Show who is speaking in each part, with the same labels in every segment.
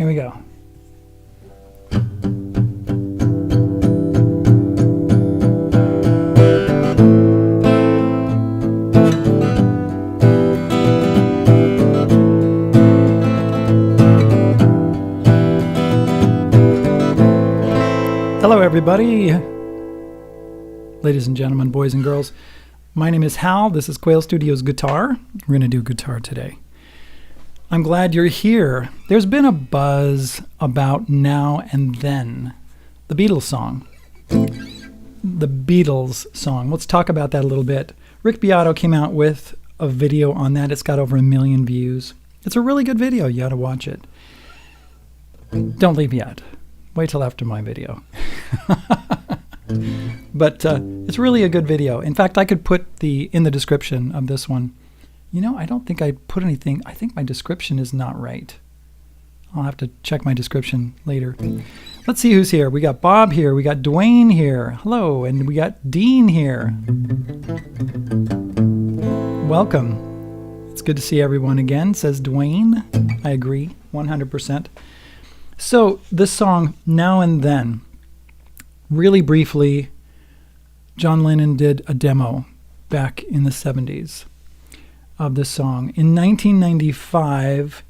Speaker 1: Here we go. Hello, everybody. Ladies and gentlemen, boys and girls. My name is Hal. This is Quail Studios Guitar. We're going to do guitar today. I'm glad you're here. There's been a buzz about Now and Then, the Beatles song. The Beatles song. Let's talk about that a little bit. Rick Beato came out with a video on that. It's got over 1 million views. It's a really good video. You ought to watch it. Don't leave yet. Wait till after my video. But it's really a good video. In fact, I could put in the description of this one. You know, I don't think I put anything. I think my description is not right. I'll have to check my description later. Let's see who's here. We got Bob here. We got Dwayne here. Hello. And we got Dean here. Welcome. It's good to see everyone again, says Dwayne. I agree, 100%. So this song, Now and Then, really briefly, John Lennon did a demo back in the 70s of this song. In 1995,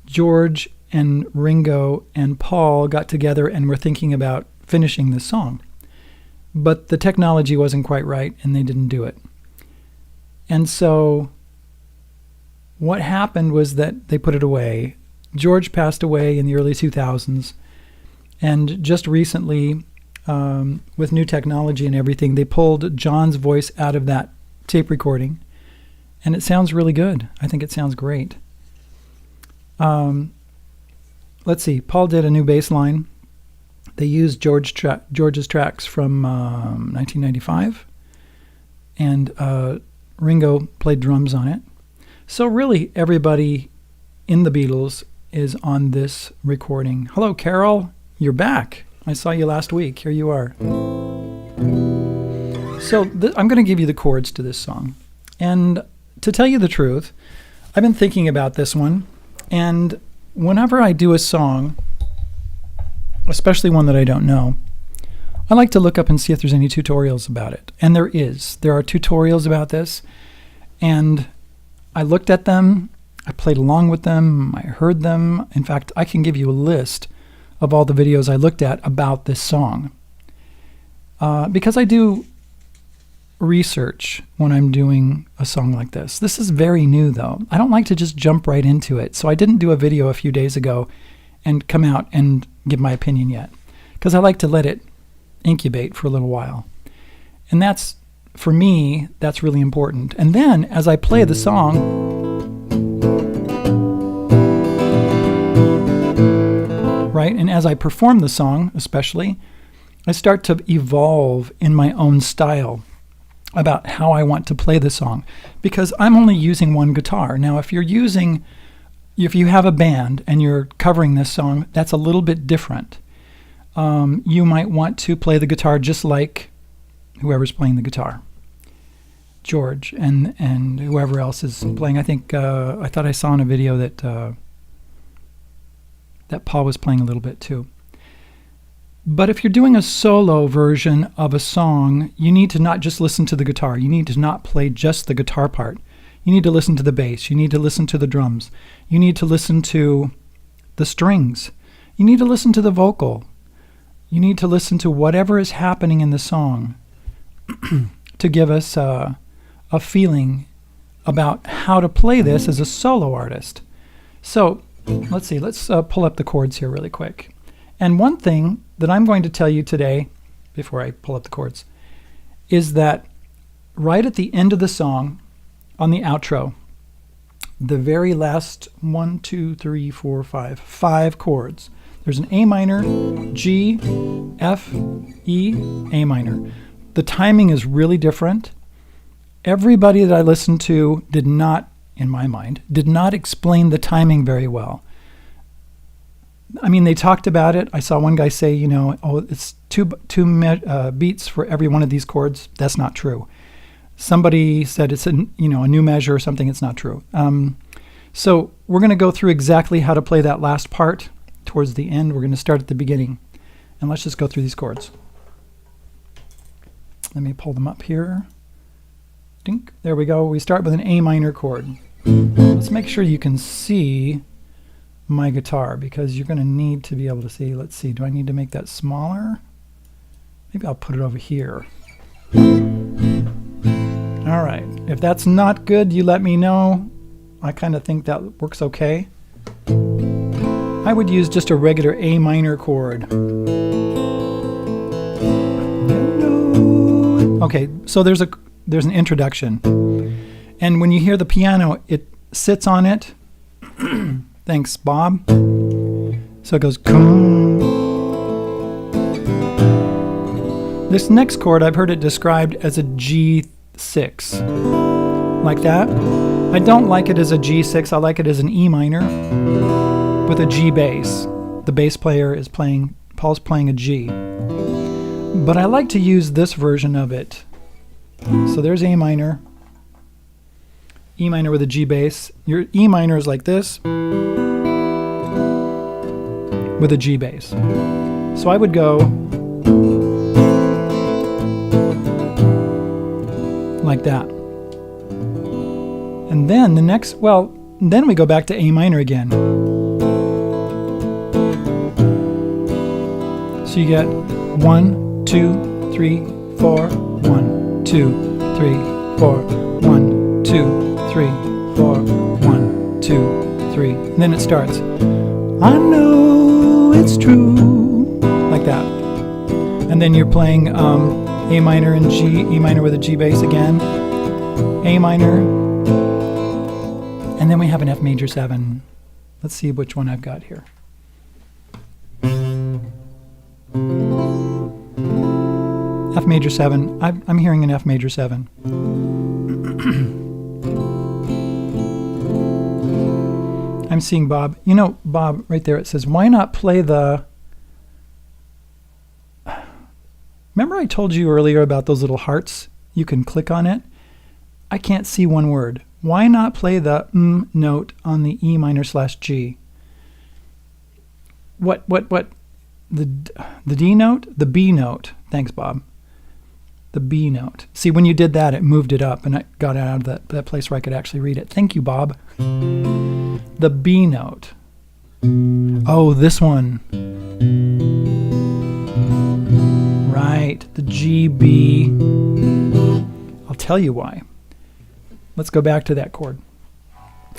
Speaker 1: George and Ringo and Paul got together and were thinking about finishing this song. But the technology wasn't quite right and they didn't do it. And so what happened was that they put it away. George passed away in the early 2000s. And just recently, with new technology and everything, they pulled John's voice out of that tape recording. And it sounds really good. I think it sounds great. Let's see. Paul did a new bass line. They used George's tracks from 1995. And Ringo played drums on it. So really, everybody in the Beatles is on this recording. Hello, Carol. You're back. I saw you last week. Here you are. So I'm going to give you the chords to this song. And to tell you the truth, I've been thinking about this one. And whenever I do a song, especially one that I don't know, I like to look up and see if there's any tutorials about it. And there is. There are tutorials about this. And I looked at them. I played along with them. I heard them. In fact, I can give you a list of all the videos I looked at about this song. Because I do research when I'm doing a song like this. This is very new, though. I don't like to just jump right into it. So I didn't do a video a few days ago and come out and give my opinion yet. Because I like to let it incubate for a little while. And that's, for me, that's really important. And then, as I play the song, right? And as I perform the song, especially, I start to evolve in my own style about how I want to play the song, because I'm only using one guitar. Now, if you have a band and you're covering this song, that's a little bit different. You might want to play the guitar just like whoever's playing the guitar, George and whoever else is playing. I think I thought I saw in a video that Paul was playing a little bit too. But if you're doing a solo version of a song, you need to not just listen to the guitar. You need to not play just the guitar part. You need to listen to the bass. You need to listen to the drums. You need to listen to the strings. You need to listen to the vocal. You need to listen to whatever is happening in the song to give us a feeling about how to play this as a solo artist. So let's see. Let's pull up the chords here really quick. And one thing that I'm going to tell you today, before I pull up the chords, is that right at the end of the song, on the outro, the very last 5 chords. There's an A minor, G, F, E, A minor. The timing is really different. Everybody that I listened to did not, in my mind, did not explain the timing very well. I mean, they talked about it. I saw one guy say, it's two beats for every one of these chords. That's not true. Somebody said it's a new measure or something. It's not true. So we're going to go through exactly how to play that last part towards the end. We're going to start at the beginning. And let's just go through these chords. Let me pull them up here. Dink. There we go. We start with an A minor chord. Let's make sure you can see my guitar, because you're going to need to be able to see. Let's see. Do I need to make that smaller? Maybe I'll put it over here. All right. If that's not good, you let me know. I kind of think that works okay. I would use just a regular A minor chord. Okay, so there's an introduction. And when you hear the piano, it sits on it. Thanks, Bob. So it goes. This next chord, I've heard it described as a G6. Like that. I don't like it as a G6. I like it as an E minor with a G bass. The bass player is playing, Paul's playing a G. But I like to use this version of it. So there's A minor. E minor with a G bass. Your E minor is like this with a G bass. So I would go like that. And then the next, well, then we go back to A minor again. So you get 1, 2, 3, 4, 1, 2, 3, 4, 1, 2, 3, 4, 1, 2, 3. And then it starts. I know it's true. Like that. And then you're playing A minor and G, E minor with a G bass again. A minor. And then we have an F major 7. Let's see which one I've got here. F major 7. I'm hearing an F major 7. I'm seeing Bob. You know, Bob, right there, it says, why not play the... Remember I told you earlier about those little hearts? You can click on it. I can't see one word. Why not play the note on the E minor / G? What? The D note? The B note. Thanks, Bob. The B note. See, when you did that, it moved it up, and I got it out of that place where I could actually read it. Thank you, Bob. The B note. Oh, this one. Right, the G, B. I'll tell you why. Let's go back to that chord.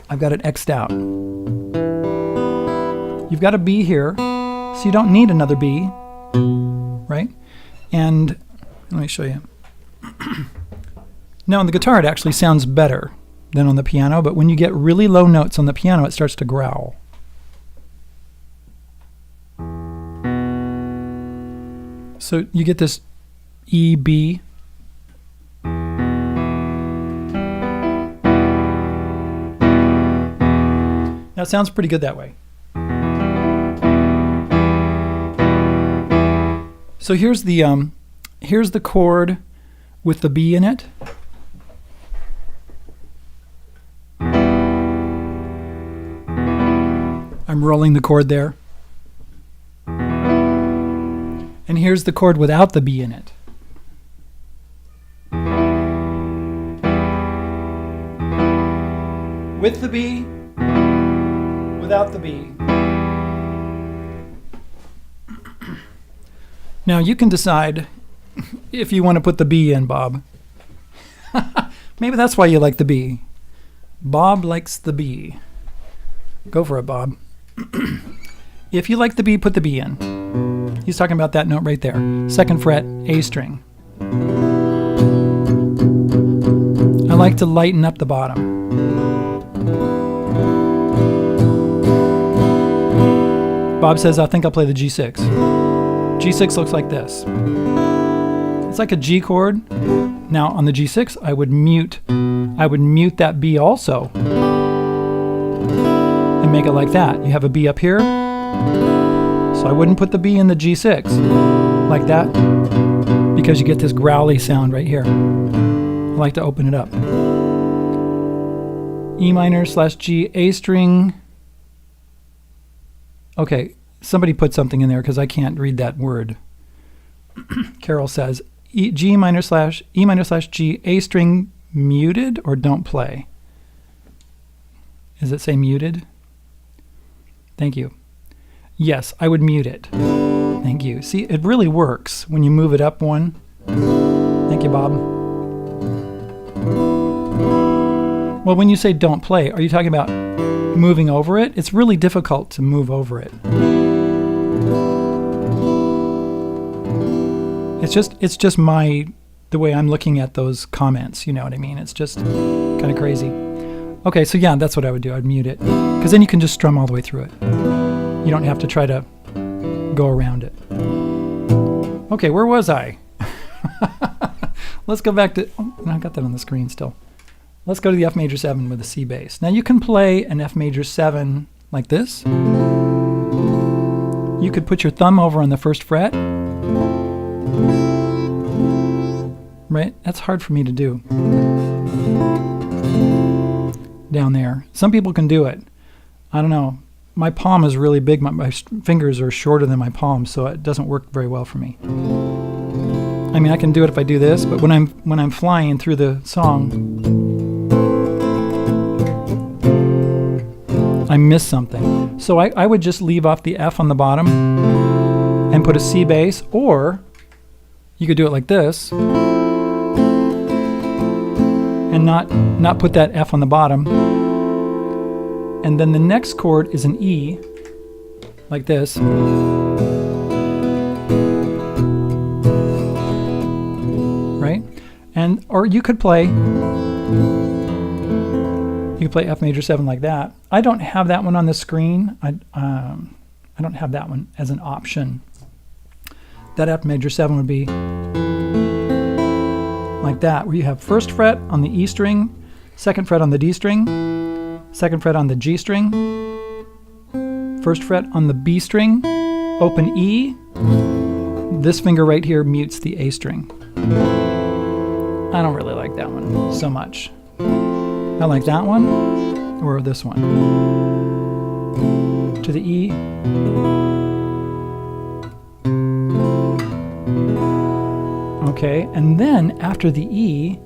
Speaker 1: I've got it X'd out. You've got a B here, so you don't need another B, right? And let me show you. Now on the guitar it actually sounds better than on the piano, but when you get really low notes on the piano it starts to growl. So you get this E, B. Now it sounds pretty good that way. So here's the chord with the B in it. I'm rolling the chord there. And here's the chord without the B in it. With the B, without the B. Now you can decide if you want to put the B in, Bob. Maybe that's why you like the B. Bob likes the B. Go for it, Bob. If you like the B, put the B in. He's talking about that note right there. 2nd fret, A string. I like to lighten up the bottom. Bob says, I think I'll play the G6. G6 looks like this. It's like a G chord. Now on the G6, I would mute that B also and make it like that. You have a B up here, so I wouldn't put the B in the G6 like that because you get this growly sound right here. I like to open it up. E minor / G, A string. Okay, somebody put something in there because I can't read that word. Carol says, G minor slash E minor slash G, A string muted or don't play? Does it say muted? Thank you. Yes, I would mute it. Thank you. See, it really works when you move it up one. Thank you, Bob. Well, when you say don't play, are you talking about moving over it? It's really difficult to move over it. It's just the way I'm looking at those comments, you know what I mean? It's just kind of crazy. Okay, so yeah, that's what I would do. I'd mute it. Because then you can just strum all the way through it. You don't have to try to go around it. Okay, where was I? Let's go back to... Oh, I got that on the screen still. Let's go to the F major 7 with a C bass. Now you can play an F major 7 like this. You could put your thumb over on the first fret. Right? That's hard for me to do. Down there. Some people can do it. I don't know. My palm is really big. My fingers are shorter than my palm, so it doesn't work very well for me. I mean, I can do it if I do this, but when I'm flying through the song, I miss something. So I would just leave off the F on the bottom and put a C bass, or you could do it like this and not put that F on the bottom. And then the next chord is an E, like this. Right? And or you could play F major 7 like that. I don't have that one on the screen. I don't have that one as an option. That F major 7 would be like that, where you have first fret on the E string, second fret on the D string, second fret on the G string, first fret on the B string, open E. This finger right here mutes the A string. I don't really like that one so much. I like that one or this one. To the E. Okay, and then after the E,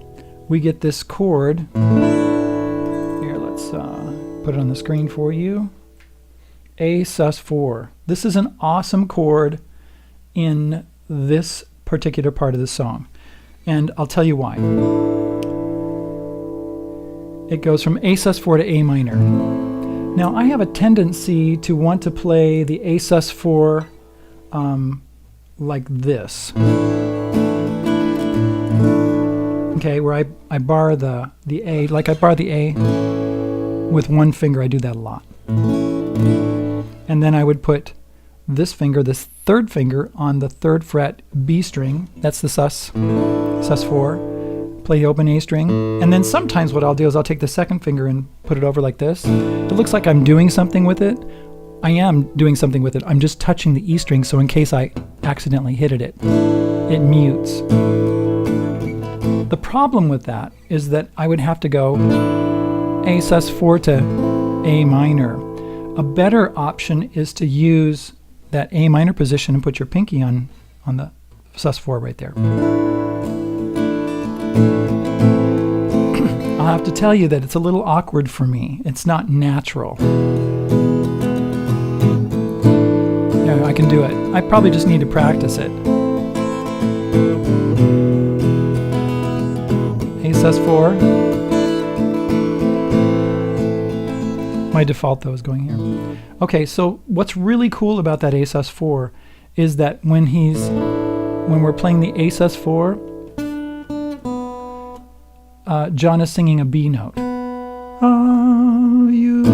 Speaker 1: we get this chord. Here, let's put it on the screen for you. A sus4. This is an awesome chord in this particular part of the song. And I'll tell you why. It goes from A sus4 to A minor. Now, I have a tendency to want to play the A sus4 like this. Okay, where I bar the A, like I bar the A with one finger. I do that a lot. And then I would put this finger, this third finger, on the third fret B string. That's the sus4. Play the open A string. And then sometimes what I'll do is I'll take the second finger and put it over like this. It looks like I'm doing something with it. I am doing something with it. I'm just touching the E string, so in case I accidentally hit it mutes. The problem with that is that I would have to go A sus4 to A minor. A better option is to use that A minor position and put your pinky on the sus4 right there. I'll have to tell you that it's a little awkward for me. It's not natural. Yeah, I can do it. I probably just need to practice it. A sus4. My default though is going here. Okay, so what's really cool about that A sus4 is that when we're playing the A sus4, John is singing a B note. Are you?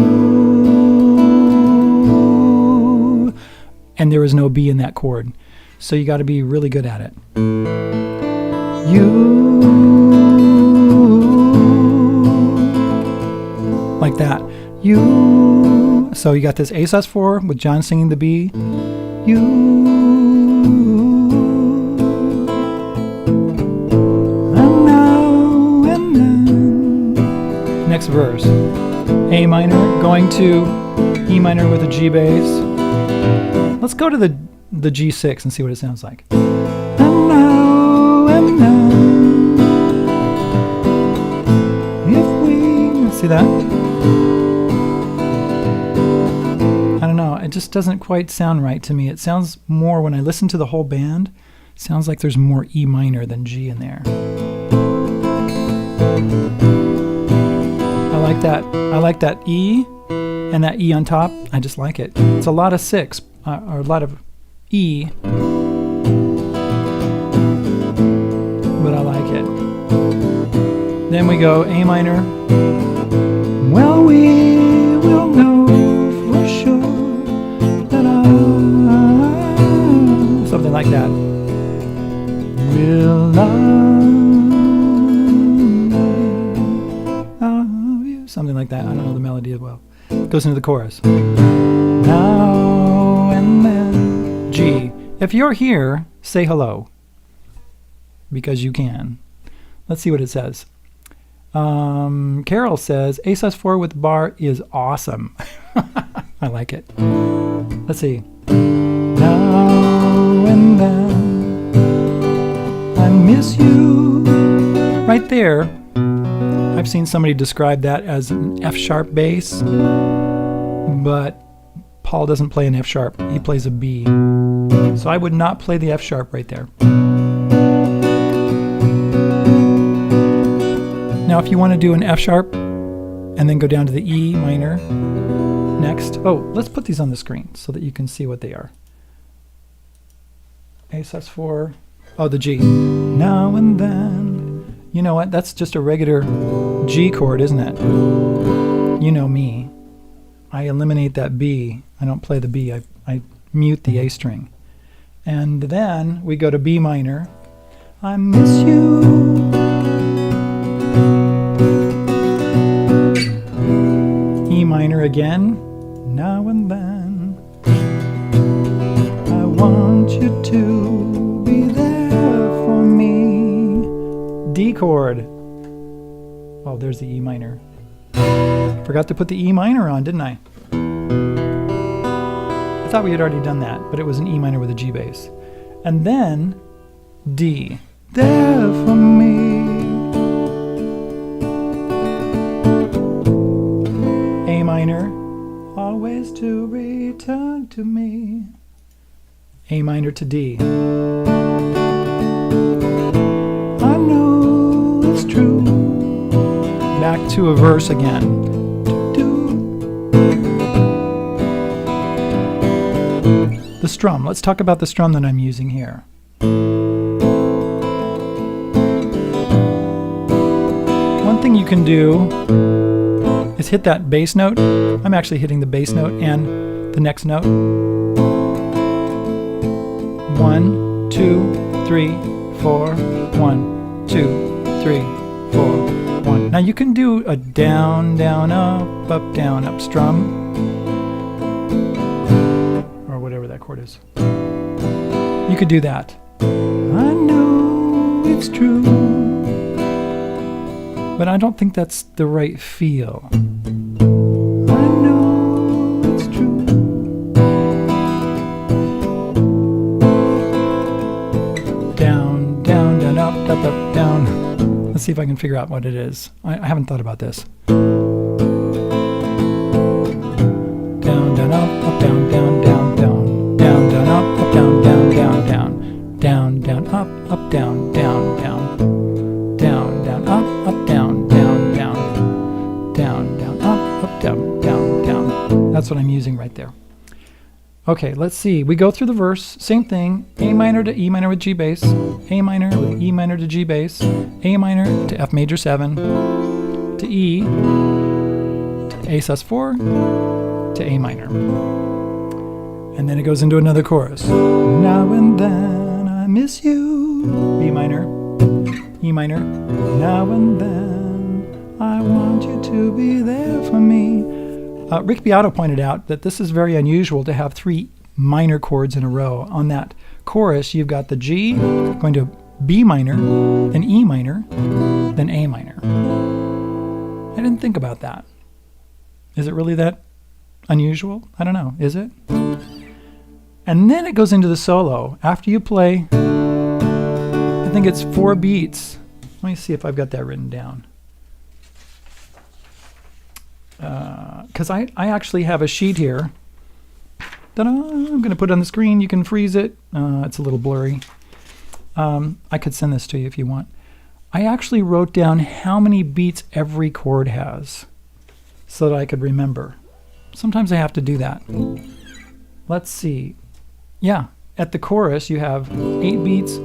Speaker 1: And there is no B in that chord, so you got to be really good at it. You, like that. You. So you got this A sus4 with John singing the B. You. And now and then. Next verse. A minor going to E minor with a G bass. Let's go to the G6 and see what it sounds like. And now, if we see that? I don't know. It just doesn't quite sound right to me. It sounds more, when I listen to the whole band, it sounds like there's more E minor than G in there. I like that. I like that E and that E on top. I just like it. It's a lot of 6 or a lot of E, but I like it. Then we go A minor. Well, we will know for sure that something like that. Will love you, something like that. I don't know the melody as well. It goes into the chorus. Now and then. G. If you're here, say hello, because you can. Let's see what it says. Carol says, A sus4 with bar is awesome. I like it. Let's see. Now and then, I miss you. Right there, I've seen somebody describe that as an F sharp bass, but Paul doesn't play an F sharp. He plays a B. So I would not play the F sharp right there. Now, if you want to do an F sharp and then go down to the E minor next. Oh, let's put these on the screen so that you can see what they are. A sus4. Oh, the G. Now and then. You know what? That's just a regular G chord, isn't it? You know me. I eliminate that B. I don't play the B. I mute the A string. And then we go to B minor. I miss you. E minor again. Now and then, I want you to be there for me. D chord. Oh, there's the E minor. Forgot to put the E minor on, didn't I? I thought we had already done that, but it was an E minor with a G bass. And then D. There for me. A minor. Always to return to me. A minor to D. I know it's true. Back to a verse again. The strum. Let's talk about the strum that I'm using here. One thing you can do is hit that bass note. I'm actually hitting the bass note and the next note. 1, 2, 3, 4. 1, 2, 3, 4, 1. Now you can do a down, down, up strum. Or whatever that chord is. You could do that. I know it's true. But I don't think that's the right feel. I know it's true. Down, down, down, up, down. Let's see if I can figure out what it is. I haven't thought about this. Down, down, up, down, down, down, down. Down, down, up, down, down, down, down. Down, down, up, down, down, down. Down, down, up, down, down, down. Down, down, up, down, down, down. That's what I'm using right there. Okay, let's see. We go through the verse. Same thing. A minor to E minor with G bass. A minor with E minor to G bass. A minor to F major 7. To E. To A sus4. To A minor. And then it goes into another chorus. Now and then I miss you. B minor. E minor. Now and then I want you to be there for me. Rick Beato pointed out that this is very unusual to have 3 minor chords in a row. On that chorus, you've got the G going to B minor, then E minor, then A minor. I didn't think about that. Is it really that unusual? I don't know. Is it? And then it goes into the solo. After you play, I think it's 4 beats. Let me see if I've got that written down. Because I actually have a sheet here that I'm going to put on the screen. You can freeze it. It's a little blurry. I could send this to you if you want. I actually wrote down how many beats every chord has so that I could remember. Sometimes I have to do that. Let's see. Yeah, at the chorus you have 8 beats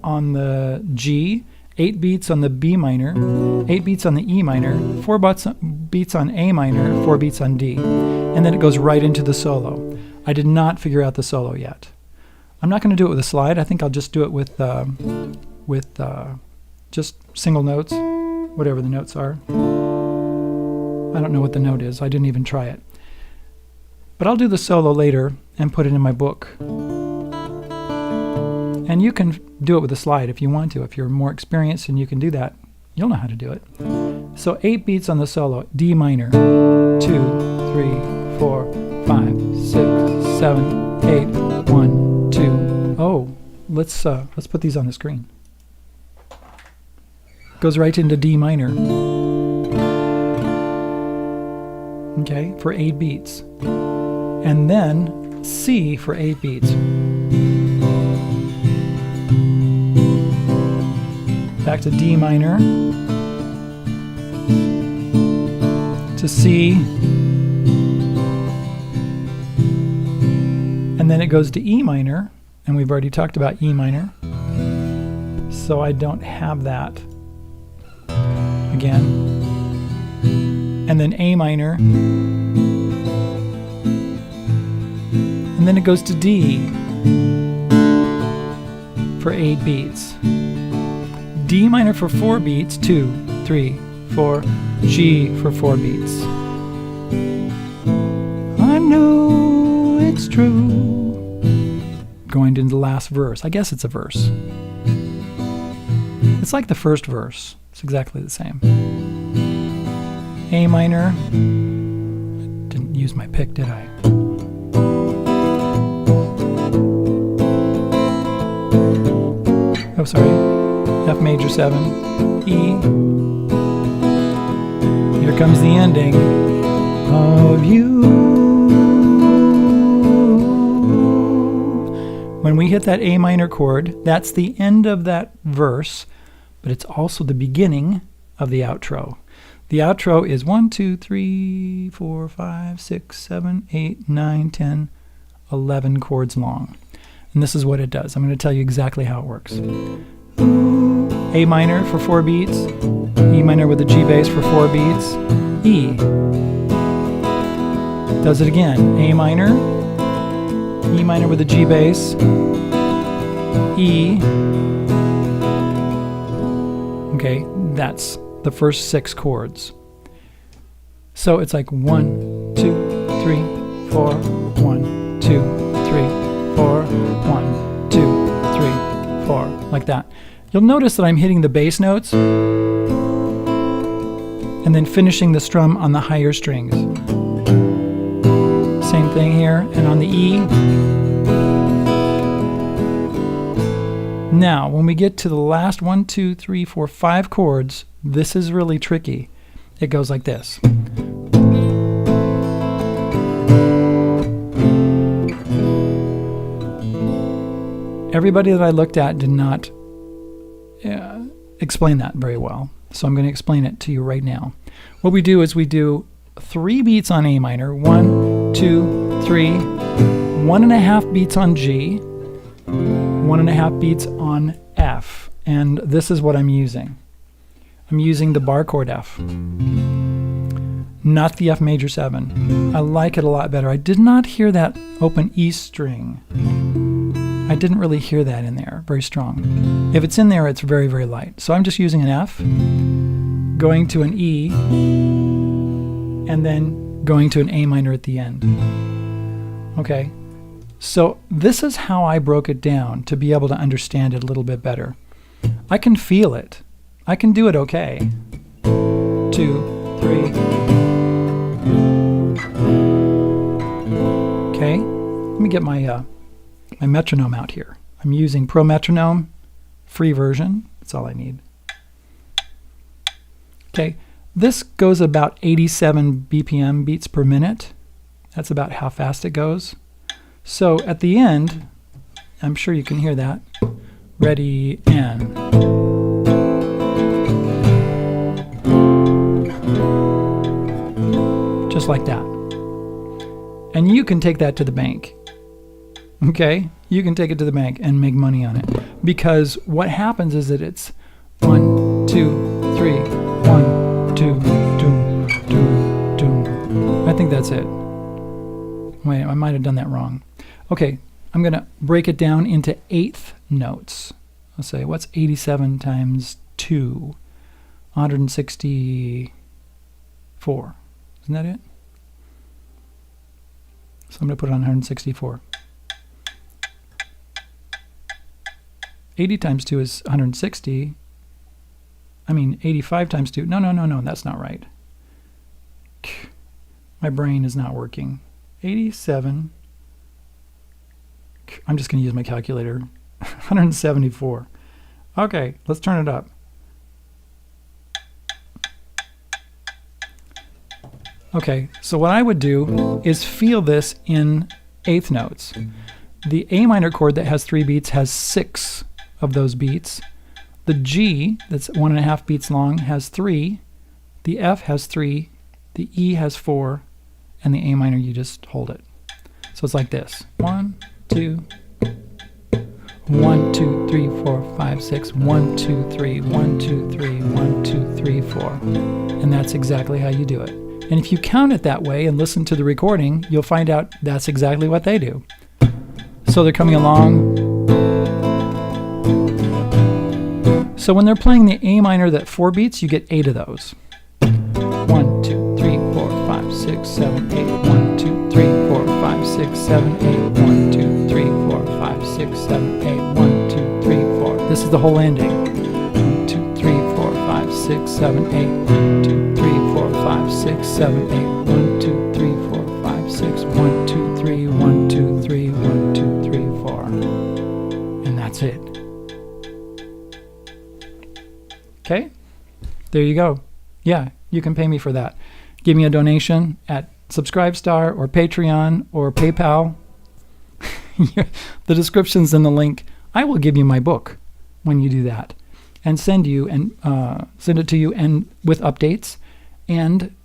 Speaker 1: on the G, 8 beats on the B minor, 8 beats on the E minor, 4 beats on A minor, 4 beats on D. And then it goes right into the solo. I did not figure out the solo yet. I'm not going to do it with a slide. I think I'll just do it with just single notes, whatever the notes are. I don't know what the note is. I didn't even try it. But I'll do the solo later and put it in my book. And you can do it with a slide if you want to. If you're more experienced and you can do that, you'll know how to do it. So 8 beats on the solo. D minor. 2, 3, 4, 5, 6, 7, 8, 1, 2. Oh, let's put these on the screen. Goes right into D minor. Okay, for 8 beats. And then C for 8 beats. Back to D minor, to C, and then it goes to E minor, and we've already talked about E minor, so I don't have that again. And then A minor, and then it goes to D for 8 beats. D minor for 4 beats, 2, 3, 4, G for 4 beats. I know it's true. Going into the last verse. I guess it's a verse. It's like the first verse. It's exactly the same. A minor. Didn't use my pick, did I? Oh, sorry. F major 7, E. Here comes the ending of you. When we hit that A minor chord, that's the end of that verse, but it's also the beginning of the outro. The outro is 1, 2, 3, 4, 5, 6, 7, 8, 9, 10, 11 chords long. And this is what it does. I'm going to tell you exactly how it works. A minor for 4 beats, E minor with a G bass for 4 beats, E. Does it again. A minor, E minor with a G bass, E. Okay, that's the first 6 chords. So it's like 1, 2, 3, 4, 1, 2, 3, 4, 1, 2, 3, 4, like that. You'll notice that I'm hitting the bass notes and then finishing the strum on the higher strings. Same thing here, and on the E. Now, when we get to the last 1, 2, 3, 4, 5 chords, this is really tricky. It goes like this. Everybody that I looked at did not explain that very well, so I'm going to explain it to you right now. What we do is we do 3 beats on A minor, 1, 2, 3, 1.5 beats on G, 1.5 beats on F, and this is what I'm using. I'm using the bar chord F, not the F major 7. I like it a lot better. I did not hear that open E string. I didn't really hear that in there, very strong. If it's in there, it's very, very light. So I'm just using an F, going to an E, and then going to an A minor at the end. Okay, so this is how I broke it down to be able to understand it a little bit better. I can feel it. I can do it okay. 2, 3. Okay, let me get my my metronome out here. I'm using Pro Metronome, free version. That's all I need. Okay, this goes about 87 BPM, beats per minute. That's about how fast it goes. So at the end, I'm sure you can hear that. Ready, and. Just like that. And you can take that to the bank. Okay? You can take it to the bank and make money on it. Because what happens is that it's 1, 2, 3, 1, 2, doom, doom, doom. I think that's it. Wait, I might have done that wrong. Okay, I'm going to break it down into eighth notes. I'll say, what's 87 times 2? 164. Isn't that it? So I'm going to put it on 164. 80 times 2 is 160. I mean, 85 times 2. No, that's not right. My brain is not working. 87. I'm just going to use my calculator. 174. Okay, let's turn it up. Okay, so what I would do is feel this in eighth notes. The A minor chord that has 3 beats has 6 of those beats. The G, that's 1.5 beats long, has 3. The F has 3. The E has 4. And the A minor, you just hold it. So it's like this. 1, 2, 1, 2, 3, 4, 5, 6. 1, 2, 3, 1, 2, 3, 1, 2, 3, 4. And that's exactly how you do it. And if you count it that way and listen to the recording, you'll find out that's exactly what they do. So they're coming along. So when they're playing the A minor that 4 beats, you get 8 of those. 1, 2, 3, 4, 5, 6, 7, 8. 1, 2, 3, 4, 5, 6, 7, 8. 1, 2, 3, 4, 5, 6, 7, 8. 1, 2, 3, 4. This is the whole ending. 1, 2, 3, 4, 5, 6, 7, 8. 1, 2, 3, 4, 5, 6, 7, 8. 1, 2, 3, 4, 5, 6. 1, 2, 3, 1, 2, 3, 1, 2, 3, 4. And that's it. Okay? There you go. Yeah, you can pay me for that. Give me a donation at Subscribestar or Patreon or PayPal. The description's in the link. I will give you my book when you do that, and send it to you and with updates. And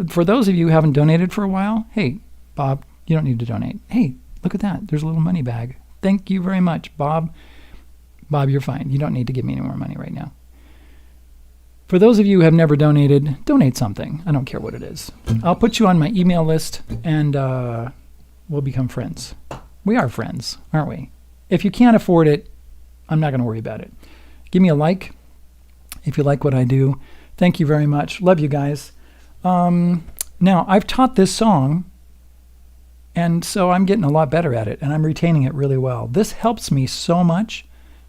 Speaker 1: for those of you who haven't donated for a while, hey, Bob, you don't need to donate. Hey, look at that. There's a little money bag. Thank you very much, Bob. Bob, you're fine. You don't need to give me any more money right now. For those of you who have never donated, donate something. I don't care what it is. I'll put you on my email list, and we'll become friends. We are friends, aren't we? If you can't afford it, I'm not going to worry about it. Give me a like if you like what I do. Thank you very much. Love you guys. Now, I've taught this song, and so I'm getting a lot better at it, and I'm retaining it really well. This helps me so much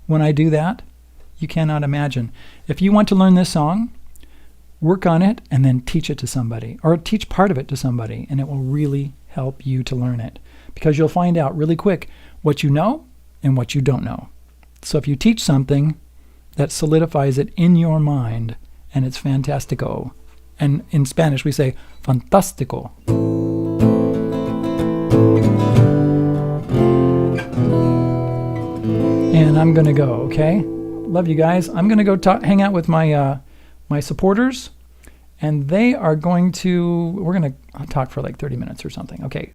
Speaker 1: when I do that. You cannot imagine. If you want to learn this song, work on it and then teach it to somebody, or teach part of it to somebody, and it will really help you to learn it, because you'll find out really quick what you know and what you don't know. So if you teach something, that solidifies it in your mind, and it's fantastico. And in Spanish we say fantástico. And I'm going to go, okay? Love you guys. I'm going to go hang out with my my supporters, and they are going to, we're going to talk for like 30 minutes or something. Okay.